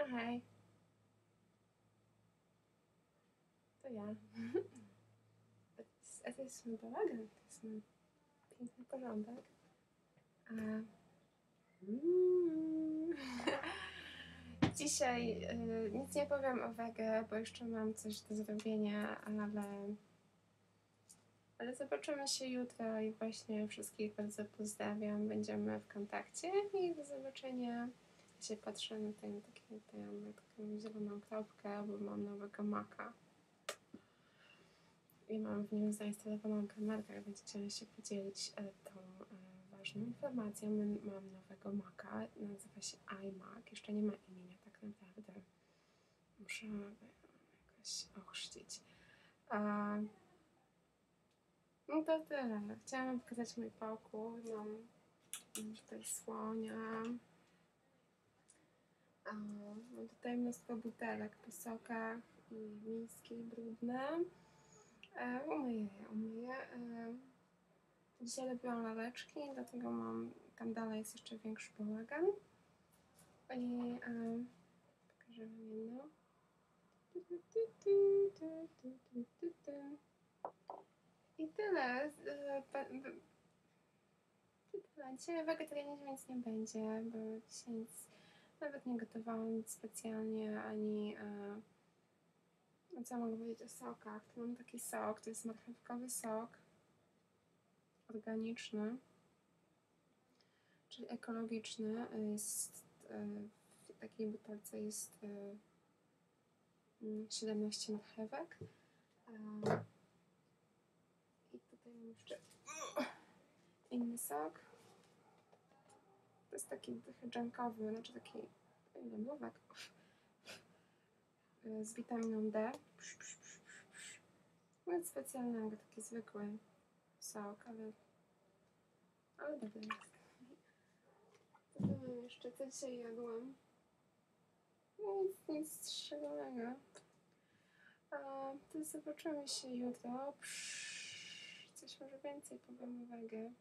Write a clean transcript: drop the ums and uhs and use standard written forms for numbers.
A hej, to ja. A to jest mój bałagan, to jest mój piękny porządek. Dzisiaj nic nie powiem o wege, bo jeszcze mam coś do zrobienia, ale zobaczymy się jutro i właśnie wszystkich bardzo pozdrawiam. Będziemy w kontakcie i do zobaczenia. Ja się patrzę na taką zieloną kropkę, bo mam nowego Maca. I mam w nim zainstalowaną kamerkę, więc chciałam się podzielić tą ważną informacją. Mam nowego Maca, nazywa się iMac. Jeszcze nie ma imienia tak naprawdę. Muszę jakoś ochrzcić. No to tyle. Chciałam pokazać mój pokój. Mam tutaj słonia. Mam tutaj mnóstwo butelek po sokach i miski brudne. Umyję. Dzisiaj robiłam laleczki, dlatego tam dalej jest jeszcze większy bałagan. I pokażę wam jedno. I tyle. Dzisiaj wegetarianizmu nic nie będzie, bo dzisiaj nic, nawet nie gotowałam nic specjalnie, ani no co mogę powiedzieć o sokach. Tu mam taki sok, to jest marchewkowy sok organiczny, czyli ekologiczny. Jest w takiej butelce jest 17 marchewek. I tutaj mam jeszcze inny sok. To jest taki trochę dżunkowy, znaczy taki lemówek z witaminą D. Nic specjalnego, taki zwykły sok, ale dobry jest. Co to mam jeszcze? Co dzisiaj jadłam? Nic szczególnego. To zobaczymy się jutro. Coś może więcej powiem o wege.